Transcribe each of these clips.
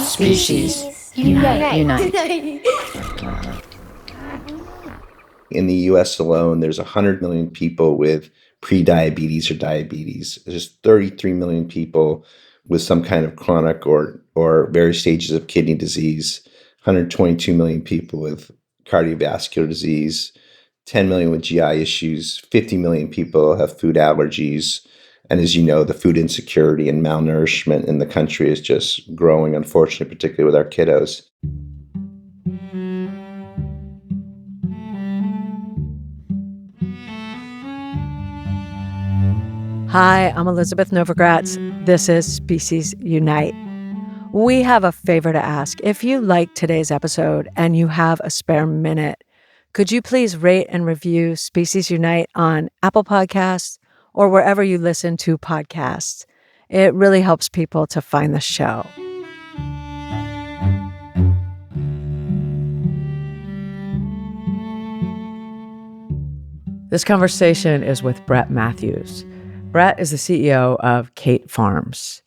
Species. Unite. In the US alone, there's 100 million people with prediabetes or diabetes. There's 33 million people with some kind of chronic or various stages of kidney disease, 122 million people with cardiovascular disease, 10 million with GI issues, 50 million people have food allergies. And as you know, the food insecurity and malnourishment in the country is just growing, unfortunately, particularly with our kiddos. Hi, I'm Elizabeth Novogratz. This is Species Unite. We have a favor to ask. If you liked today's episode and you have a spare minute, could you please rate and review Species Unite on Apple Podcasts or wherever you listen to podcasts? It really helps people to find the show. This conversation is with Brett Matthews. Brett is the CEO of Kate Farms.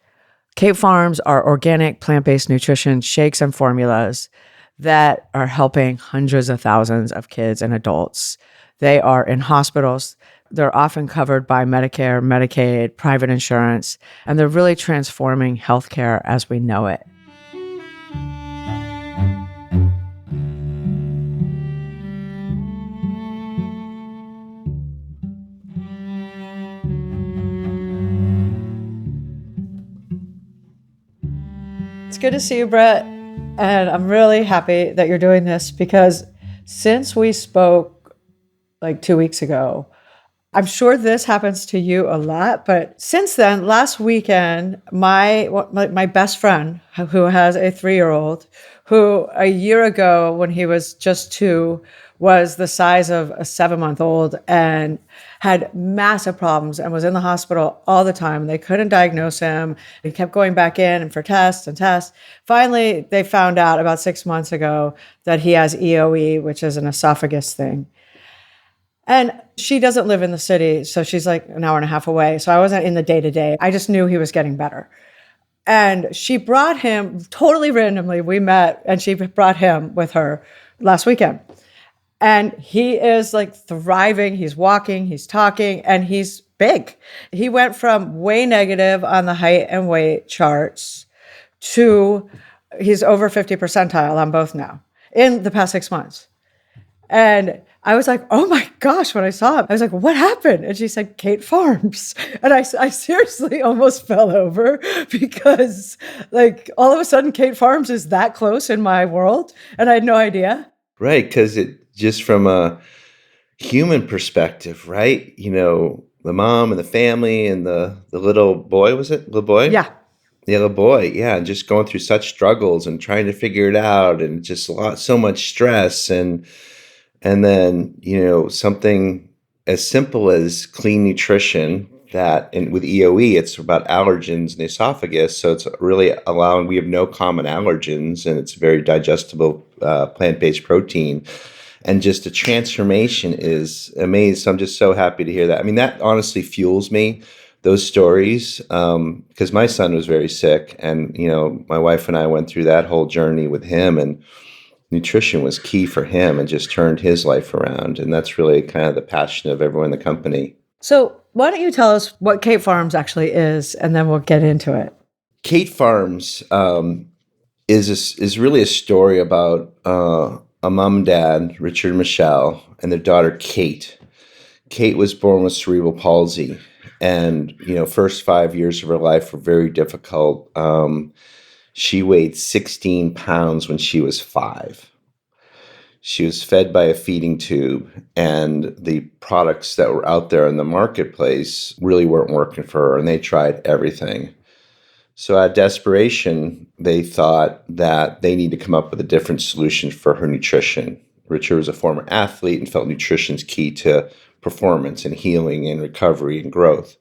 Kate Farms are organic plant-based nutrition shakes and formulas that are helping hundreds of thousands of kids and adults. They are in hospitals. They're often covered by Medicare, Medicaid, private insurance, and they're really transforming healthcare as we know it. It's good to see you, Brett. And I'm really happy that you're doing this because since we spoke like 2 weeks ago, I'm sure this happens to you a lot, but since then, last weekend, my best friend who has a 3-year-old, who a year ago when he was just 2 was the size of a 7-month-old and had massive problems and was in the hospital all the time. They couldn't diagnose him. He kept going back in for tests and tests. Finally, they found out about 6 months ago that he has EOE, which is an esophagus thing. And she doesn't live in the city, so she's like an hour and a half away. So I wasn't in the day-to-day. I just knew he was getting better. And she brought him, totally randomly, we met, and she brought him with her last weekend. And he is like thriving. He's walking, he's talking, and he's big. He went from way negative on the height and weight charts to he's over 50 percentile on both now in the past 6 months. And I was like, oh my gosh, when I saw him, I was like, what happened? And she said, Kate Farms. And I seriously almost fell over because like all of a sudden Kate Farms is that close in my world. And I had no idea. Right, because it just from a human perspective, right? You know, the mom and the family and the little boy, was it? Little boy? Yeah. The little boy, yeah, and just going through such struggles and trying to figure it out and just so much stress and then, you know, something as simple as clean nutrition and with EOE, it's about allergens in the esophagus. So it's really allowing, we have no common allergens and it's very digestible plant-based protein. And just the transformation is amazing. So I'm just so happy to hear that. I mean, that honestly fuels me, those stories, because my son was very sick. And, you know, my wife and I went through that whole journey with him and nutrition was key for him and just turned his life around. And that's really kind of the passion of everyone in the company. So why don't you tell us what Kate Farms actually is, and then we'll get into it. Kate Farms is really a story about a mom and dad, Richard and Michelle, and their daughter, Kate. Kate was born with cerebral palsy. And, you know, first 5 years of her life were very difficult. She weighed 16 pounds when she was 5. She was fed by a feeding tube, and the products that were out there in the marketplace really weren't working for her, and they tried everything. So out of desperation, they thought that they need to come up with a different solution for her nutrition. Richard was a former athlete and felt nutrition's key to performance and healing and recovery and growth.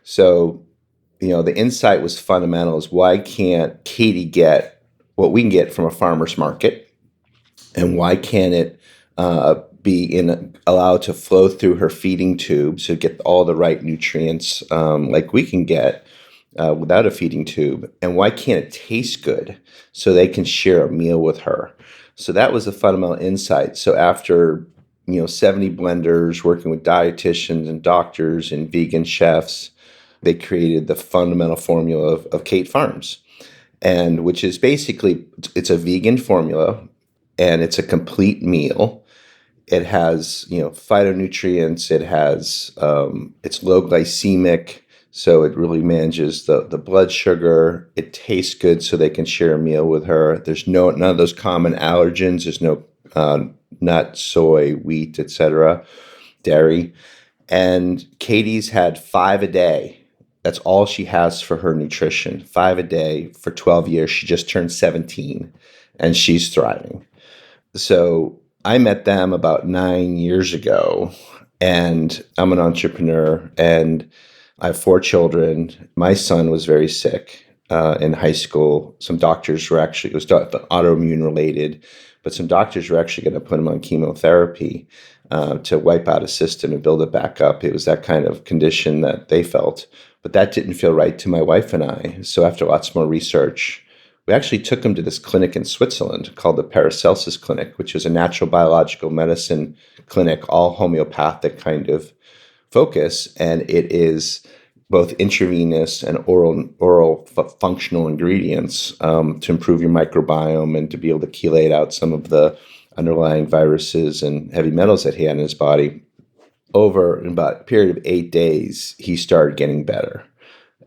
So, you know, the insight was fundamental is why can't Katie get what we can get from a farmer's market? And why can't it allowed to flow through her feeding tube, so get all the right nutrients like we can get without a feeding tube? And why can't it taste good so they can share a meal with her? So that was the fundamental insight. So after 70 blenders working with dietitians and doctors and vegan chefs, they created the fundamental formula of Kate Farms, and which is basically, it's a vegan formula and it's a complete meal. It has phytonutrients. It has it's low glycemic, so it really manages the blood sugar. It tastes good, so they can share a meal with her. There's none of those common allergens. There's no nut, soy, wheat, etc., dairy. And Katie's had 5 a day. That's all she has for her nutrition. 5 a day for 12 years. She just turned 17, and she's thriving. So I met them about 9 years ago, and I'm an entrepreneur, and I have 4 children. My son was very sick in high school. Some doctors were it was autoimmune related, but some doctors were actually going to put him on chemotherapy to wipe out his system and build it back up. It was that kind of condition that they felt, but that didn't feel right to my wife and I. So after lots more research, we actually took him to this clinic in Switzerland called the Paracelsus Clinic, which is a natural biological medicine clinic, all homeopathic kind of focus. And it is both intravenous and oral functional ingredients to improve your microbiome and to be able to chelate out some of the underlying viruses and heavy metals that he had in his body. Over about a period of 8 days, he started getting better.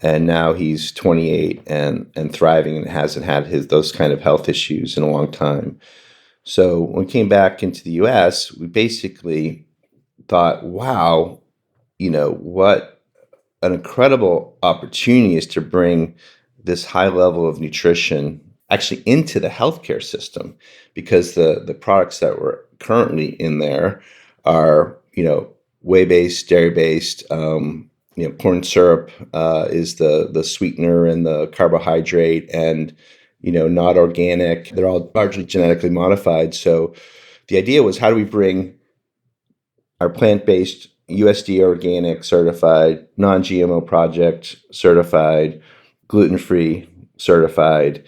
And now he's 28 and thriving and hasn't had those kind of health issues in a long time. So when we came back into the US, we basically thought, wow, what an incredible opportunity is to bring this high level of nutrition actually into the healthcare system, because the products that were currently in there are, whey-based, dairy-based. Corn syrup is the sweetener and the carbohydrate, and not organic. They're all largely genetically modified. So the idea was, how do we bring our plant-based, USDA organic certified, non-GMO project certified, gluten-free certified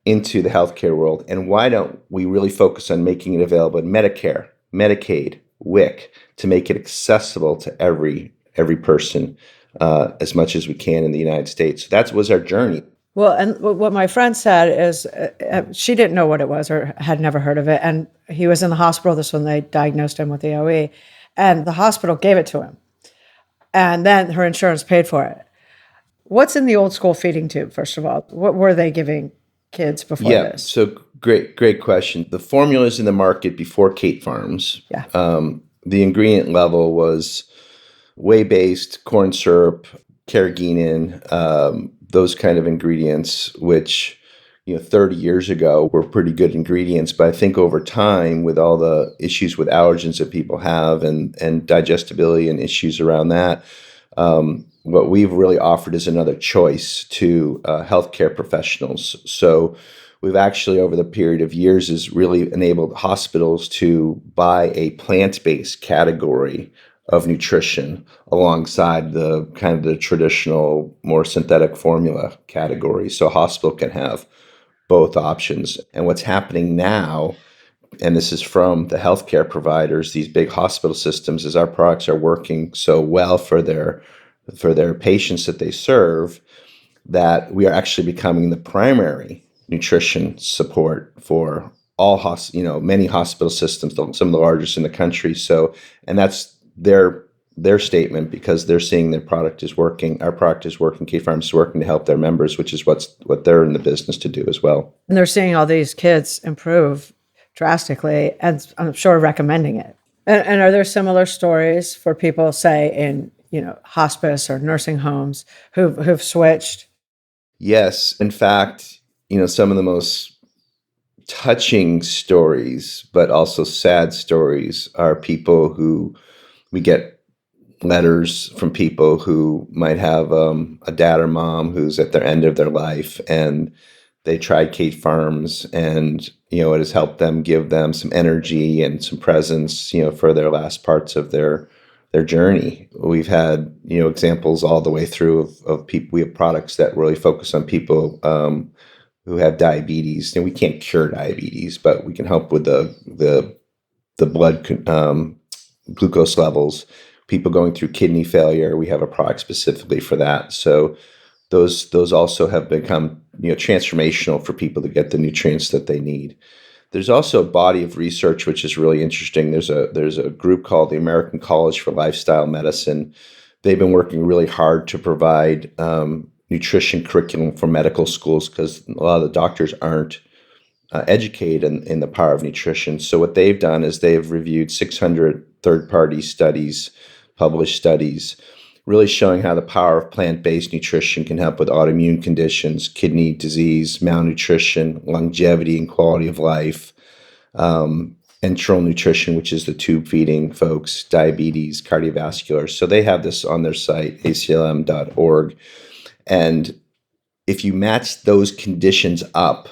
into the healthcare world? And why don't we really focus on making it available in Medicare, Medicaid, WIC, to make it accessible to every person as much as we can in the United States? So that was our journey. Well, and what my friend said is she didn't know what it was or had never heard of it. And he was in the hospital. This when they diagnosed him with EOE. And the hospital gave it to him. And then her insurance paid for it. What's in the old school feeding tube, first of all? What were they giving kids before this? So great question. The formulas in the market before Kate Farms, the ingredient level was whey-based, corn syrup, carrageenan, those kind of ingredients, which 30 years ago were pretty good ingredients. But I think over time, with all the issues with allergens that people have and digestibility and issues around that, what we've really offered is another choice to healthcare professionals. So we've actually, over the period of years, is really enabled hospitals to buy a plant-based category of nutrition alongside the kind of the traditional, more synthetic formula category. So a hospital can have both options. And what's happening now, and this is from the healthcare providers, these big hospital systems, is our products are working so well for their patients that they serve, that we are actually becoming the primary nutrition support for all many hospital systems, some of the largest in the country. So, and that's their statement, because they're seeing their product is working. Our product is working. Kate Farms is working to help their members, which is what they're in the business to do as well. And they're seeing all these kids improve drastically, and I'm sure recommending it. And are there similar stories for people, say, in hospice or nursing homes who've switched? Yes, in fact, some of the most touching stories, but also sad stories, are people who we get letters from people who might have a dad or mom who's at their end of their life, and they tried Kate Farms, and it has helped them, give them some energy and some presence, for their last parts of their journey. We've had examples all the way through of people. We have products that really focus on people who have diabetes, and we can't cure diabetes, but we can help with the blood glucose levels. People going through kidney failure, we have a product specifically for that. So those also have become transformational for people to get the nutrients that they need. There's also a body of research which is really interesting. There's a group called the American College for Lifestyle Medicine. They've been working really hard to provide nutrition curriculum for medical schools because a lot of the doctors aren't educated in the power of nutrition. So what they've done is they've reviewed 600 third-party studies, published studies, really showing how the power of plant-based nutrition can help with autoimmune conditions, kidney disease, malnutrition, longevity and quality of life, enteral nutrition, which is the tube feeding folks, diabetes, cardiovascular. So they have this on their site, aclm.org. And if you match those conditions up,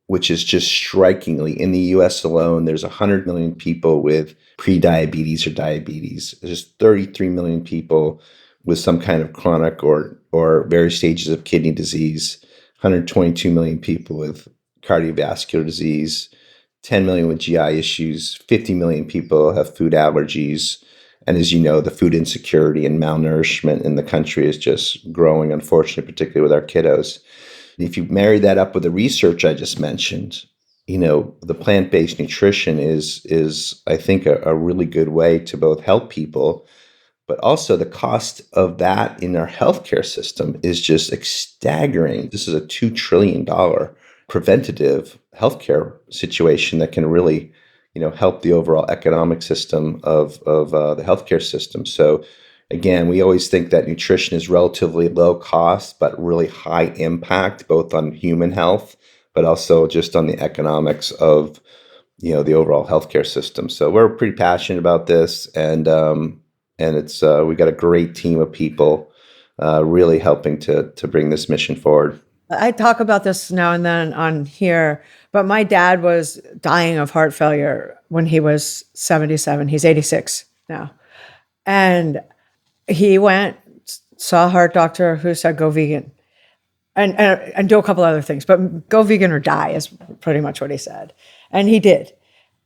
which is just strikingly, in the US alone, there's 100 million people with prediabetes or diabetes. There's 33 million people with some kind of chronic or various stages of kidney disease, 122 million people with cardiovascular disease, 10 million with GI issues, 50 million people have food allergies. And as you know, the food insecurity and malnourishment in the country is just growing, unfortunately, particularly with our kiddos. If you marry that up with the research I just mentioned, the plant-based nutrition is I think, a really good way to both help people, but also the cost of that in our healthcare system is just staggering. This is a $2 trillion preventative healthcare situation that can really, help the overall economic system of the healthcare system. So again, we always think that nutrition is relatively low cost, but really high impact, both on human health, but also just on the economics of, the overall healthcare system. So we're pretty passionate about this, and it's we got a great team of people really helping to bring this mission forward. I talk about this now and then on here, but my dad was dying of heart failure when he was 77. He's 86 now. And he went, saw a heart doctor who said, go vegan and do a couple other things, but go vegan or die is pretty much what he said. And he did.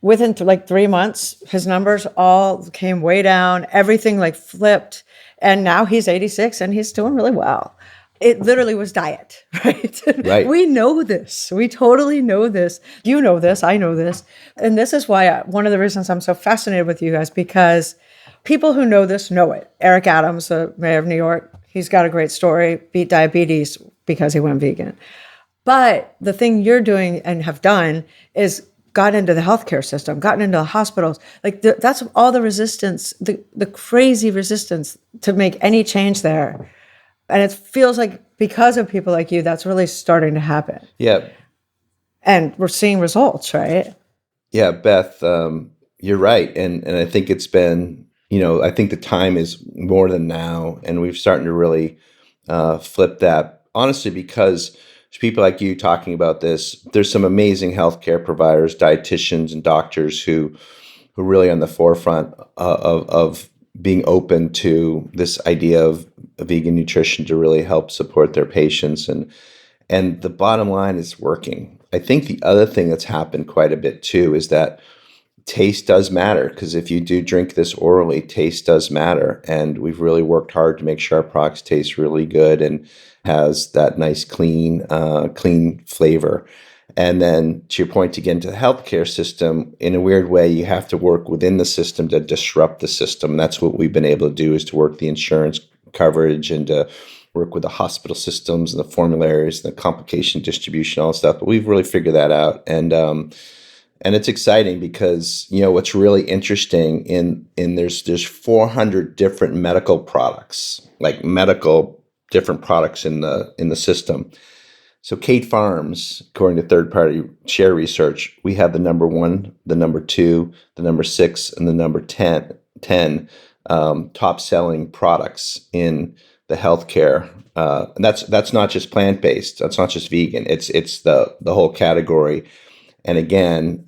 Within 3 months, his numbers all came way down. Everything flipped. And now he's 86 and he's doing really well. It literally was diet, right? Right. We know this. We totally know this. You know this. I know this. And this is why one of the reasons I'm so fascinated with you guys, because people who know this know it. Eric Adams, the mayor of New York, he's got a great story, beat diabetes because he went vegan. But the thing you're doing and have done is got into the healthcare system, gotten into the hospitals. That's all the resistance, the crazy resistance to make any change there. And it feels like because of people like you, that's really starting to happen. Yeah. And we're seeing results, right? Yeah, Beth, you're right. And I think it's been, I think the time is more than now. And we're starting to really flip that, honestly, because there's people like you talking about this. There's some amazing healthcare providers, dietitians and doctors who are really on the forefront of being open to this idea of vegan nutrition to really help support their patients. And the bottom line is working. I think the other thing that's happened quite a bit too is that taste does matter, because if you do drink this orally, taste does matter. And we've really worked hard to make sure our products taste really good and has that nice, clean flavor. And then to your point, to get into the healthcare system, in a weird way, you have to work within the system to disrupt the system. That's what we've been able to do, is to work the insurance coverage and to work with the hospital systems and the formularies and the complication distribution, all that stuff. But we've really figured that out. And it's exciting because, what's really interesting there's 400 different medical products, different products in the system. So Kate Farms, according to third-party share research, we have the number 1, the number 2, the number 6, and the number 10 top-selling products in the healthcare. And that's not just plant-based. That's not just vegan. It's the whole category. And again,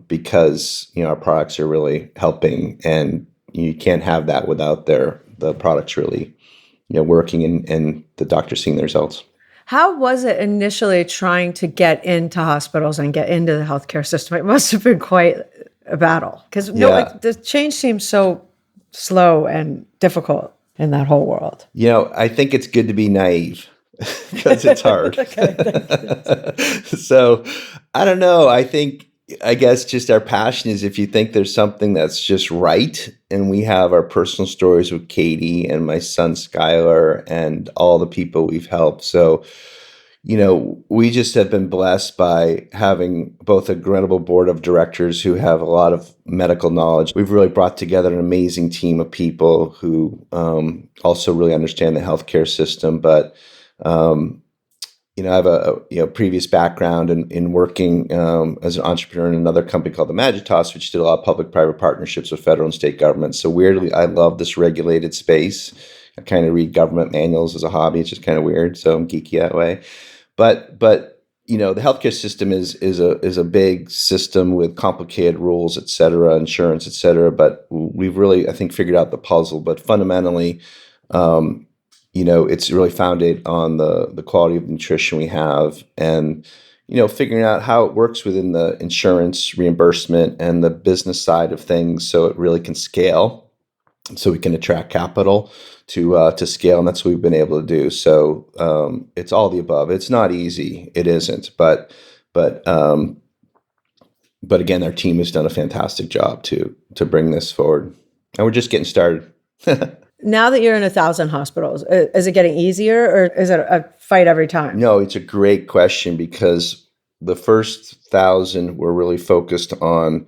because our products are really helping, and you can't have that without the products really working and the doctor seeing the results. How was it initially trying to get into hospitals and get into the healthcare system? It must have been quite a battle because the change seems so slow and difficult in that whole world. I think it's good to be naive because it's hard. So I don't know. I guess just our passion is, if you think there's something that's just right, and we have our personal stories with Katie and my son Skylar and all the people we've helped. So, we just have been blessed by having both a incredible board of directors who have a lot of medical knowledge. We've really brought together an amazing team of people who also really understand the healthcare system. But I have a previous background in working as an entrepreneur in another company called the Magitas, which did a lot of public-private partnerships with federal and state governments. So weirdly, I love this regulated space. I kind of read government manuals as a hobby. It's just kind of weird. So I'm geeky that way. But the healthcare system is a big system with complicated rules, et cetera, insurance, et cetera. But we've really, I think, figured out the puzzle. But fundamentally, it's really founded on the quality of nutrition we have, and figuring out how it works within the insurance reimbursement and the business side of things, so it really can scale, so we can attract capital to scale, and that's what we've been able to do. So it's all the above. It's not easy. It isn't, but again, our team has done a fantastic job to bring this forward, and we're just getting started. Now that you're in 1,000 hospitals, is it getting easier, or is it a fight every time? No, it's a great question, because the first 1,000 were really focused on,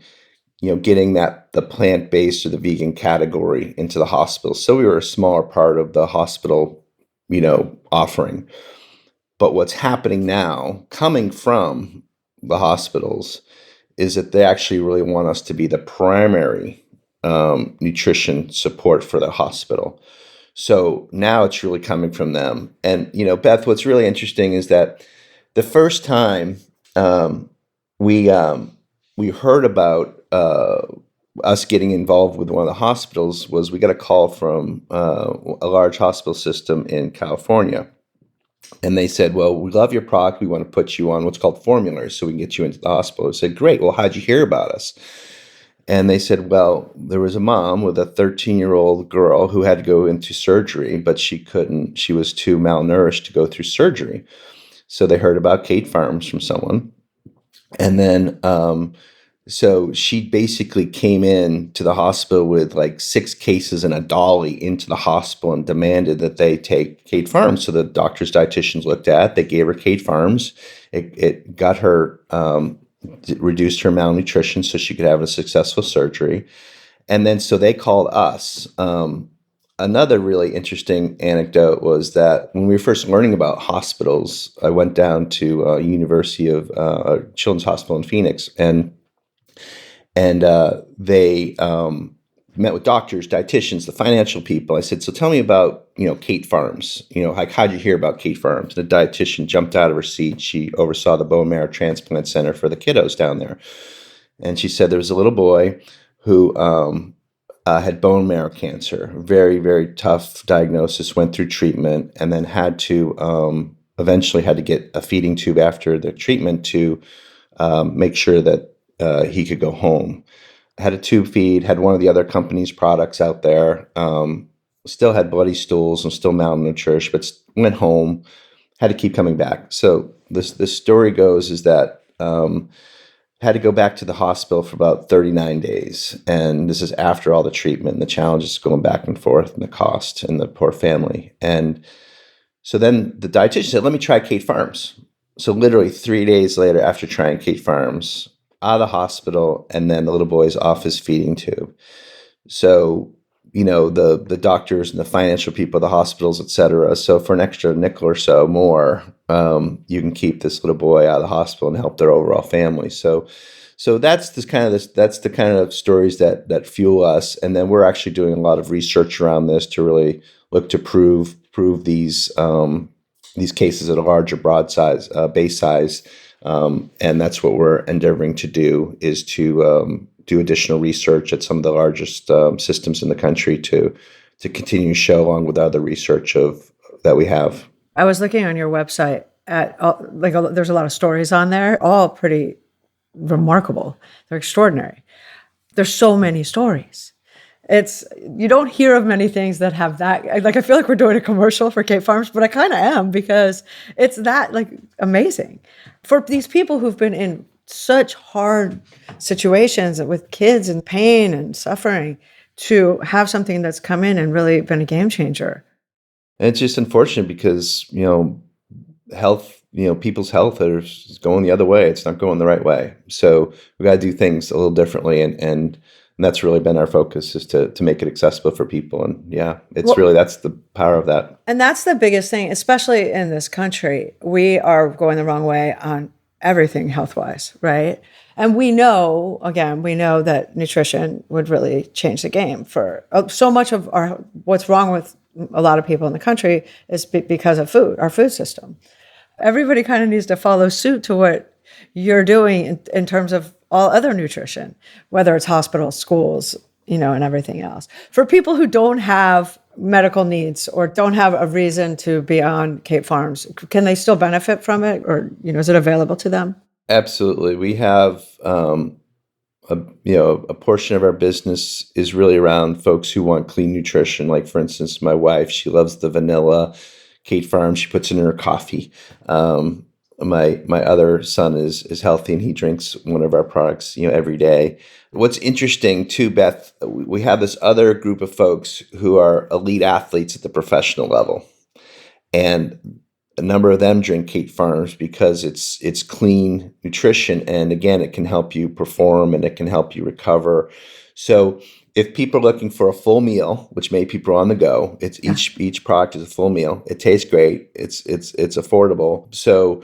getting the plant-based or the vegan category into the hospital. So we were a smaller part of the hospital, offering. But what's happening now, coming from the hospitals, is that they actually really want us to be the primary nutrition support for the hospital. So now it's really coming from them. And, Beth, what's really interesting is that the first time we heard about us getting involved with one of the hospitals was we got a call from a large hospital system in California. And they said, well, we love your product. We want to put you on what's called formularies so we can get you into the hospital. I said, great. Well, how'd you hear about us? And they said, well, there was a mom with a 13-year-old girl who had to go into surgery, but she couldn't. She was too malnourished to go through surgery. So they heard about Kate Farms from someone. And then so she basically came in to the hospital with like 6 cases and a dolly into the hospital and demanded that they take Kate Farms. So the doctors, dietitians looked at it. They gave her Kate Farms. It got her... reduced her malnutrition so she could have a successful surgery. And then so they called us. Another really interesting anecdote was that when we were first learning about hospitals, I went down to University of Children's Hospital in Phoenix, and they met with doctors, dietitians, the financial people. I said, so tell me about, Kate Farms. Like, how'd you hear about Kate Farms? The dietitian jumped out of her seat. She oversaw the bone marrow transplant center for the kiddos down there. And she said there was a little boy who had bone marrow cancer, very, very tough diagnosis, went through treatment, and then had to eventually had to get a feeding tube after the treatment to make sure that he could go home. Had a tube feed, had one of the other company's products out there, still had bloody stools and still malnourished, but went home, had to keep coming back. So the story goes is that had to go back to the hospital for about 39 days. And this is after all the treatment and the challenges going back and forth and the cost and the poor family. And so then the dietitian said, let me try Kate Farms. So literally 3 days later, after trying Kate Farms, out of the hospital, and then the little boy's off his feeding tube. So, the doctors and the financial people, the hospitals, et cetera. So for an extra nickel or so more, you can keep this little boy out of the hospital and help their overall family. So So that's that's the kind of stories that fuel us. And then we're actually doing a lot of research around this to really look to prove these cases at a larger broad size, base size. And that's what we're endeavoring to do, is to do additional research at some of the largest systems in the country to continue to show, along with other research that we have. I was looking on your website at there's a lot of stories on there, all pretty remarkable. They're extraordinary. There's so many stories. You don't hear of many things that have that. Like, I feel like we're doing a commercial for Cape Farms, but I kind of am, because it's that amazing for these people who've been in such hard situations with kids and pain and suffering, to have something that's come in and really been a game changer. And it's just unfortunate because, health, people's health is going the other way. It's not going the right way. So we got to do things a little differently. And that's really been our focus, is to make it accessible for people. And that's the power of that. And that's the biggest thing, especially in this country. We are going the wrong way on everything health-wise, right? And we know that nutrition would really change the game for so much of what's wrong with a lot of people in the country is because of food, our food system. Everybody kind of needs to follow suit to what you're doing in terms of all other nutrition, whether it's hospitals, schools, and everything else. For people who don't have medical needs or don't have a reason to be on Cape Farms, can they still benefit from it, or is it available to them? Absolutely. We have a portion of our business is really around folks who want clean nutrition. Like, for instance, my wife, she loves the vanilla Kate Farms. She puts it in her coffee. My other son is healthy, and he drinks one of our products, every day. What's interesting too, Beth, we have this other group of folks who are elite athletes at the professional level, and a number of them drink Kate Farms because it's clean nutrition, and again, it can help you perform and it can help you recover. So if people are looking for a full meal, which many people are on the go, it's each product is a full meal. It tastes great. It's affordable. So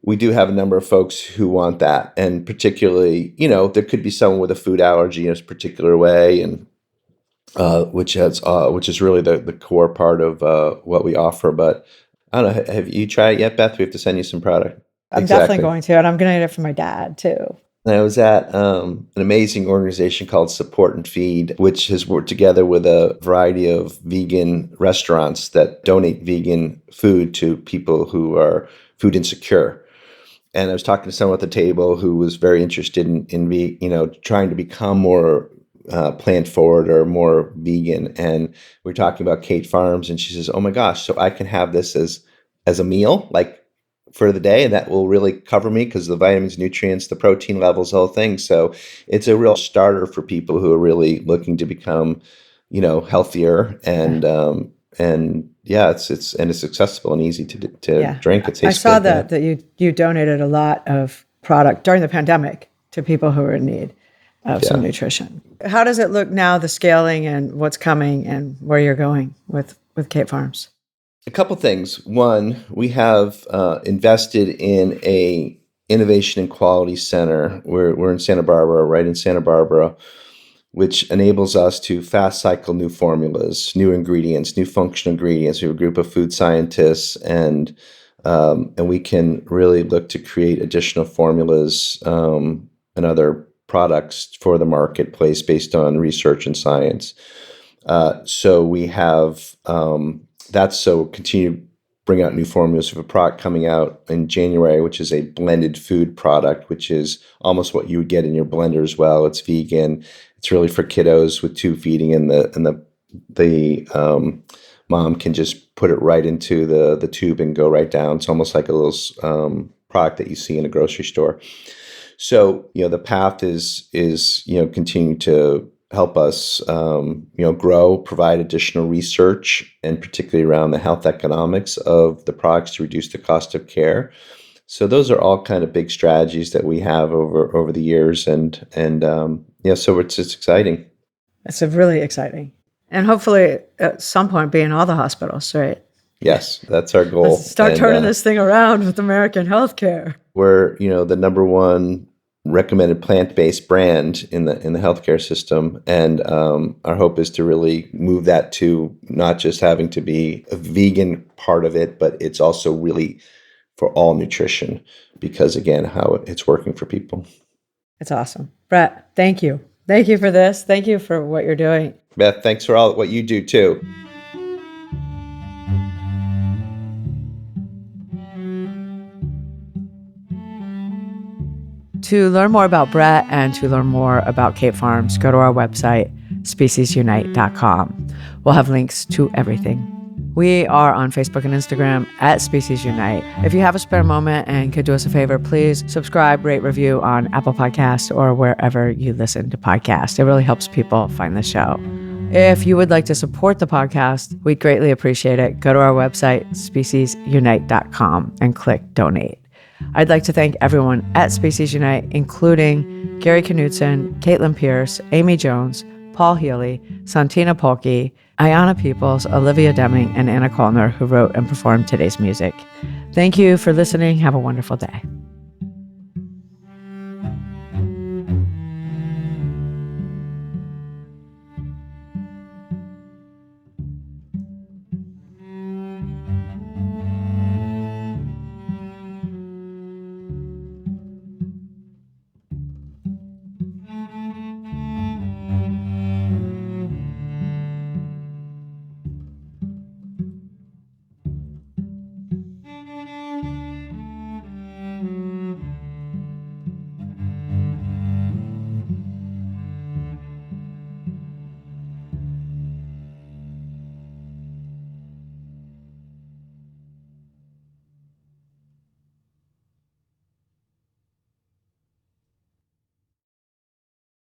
we do have a number of folks who want that, and particularly, there could be someone with a food allergy in a particular way, and which is really the core part of what we offer. But I don't know. Have you tried it yet, Beth? We have to send you some product. I'm definitely going to, and I'm going to get it for my dad too. And I was at an amazing organization called Support and Feed, which has worked together with a variety of vegan restaurants that donate vegan food to people who are food insecure. And I was talking to someone at the table who was very interested in trying to become more plant forward or more vegan. And we're talking about Kate Farms, and she says, "Oh my gosh, so I can have this as a meal, like for the day, and that will really cover me because the vitamins, nutrients, the protein levels, the whole thing." So it's a real starter for people who are really looking to become, healthier, and it's accessible and easy to drink. It tastes I saw good, that you donated a lot of product during the pandemic to people who are in need of some nutrition. How does it look now, the scaling and what's coming and where you're going with Cape Farms? A couple things. One, we have invested in a innovation and quality center. We're in Santa Barbara, right in Santa Barbara, which enables us to fast cycle new formulas, new ingredients, new functional ingredients. We have a group of food scientists, and we can really look to create additional formulas and other products for the marketplace based on research and science. So we have continue to bring out new formulas. We have a product coming out in January, which is a blended food product, which is almost what you would get in your blender as well. It's vegan. It's really for kiddos with tube feeding, and the mom can just put it right into the tube and go right down. It's almost like a little product that you see in a grocery store. So, the path is continue to help us, grow, provide additional research, and particularly around the health economics of the products to reduce the cost of care. So those are all kind of big strategies that we have over the years, and so it's exciting. It's really exciting, and hopefully at some point be in all the hospitals, right? Yes, that's our goal. Let's start turning this thing around with American healthcare. We're the number one recommended plant-based brand in the healthcare system, and our hope is to really move that to not just having to be a vegan part of it, but it's also really for all nutrition, because again, how it's working for people. It's awesome. Brett, thank you. Thank you for this. Thank you for what you're doing. Beth, thanks for all what you do too. To learn more about Brett and to learn more about Kate Farms, go to our website, speciesunite.com. We'll have links to everything. We are on Facebook and Instagram at Species Unite. If you have a spare moment and could do us a favor, please subscribe, rate, review on Apple Podcasts or wherever you listen to podcasts. It really helps people find the show. If you would like to support the podcast, we'd greatly appreciate it. Go to our website, speciesunite.com, and click donate. I'd like to thank everyone at Species Unite, including Gary Knudsen, Caitlin Pierce, Amy Jones, Paul Healy, Santina Polke, Ayana Peoples, Olivia Deming, and Anna Kolner, who wrote and performed today's music. Thank you for listening. Have a wonderful day.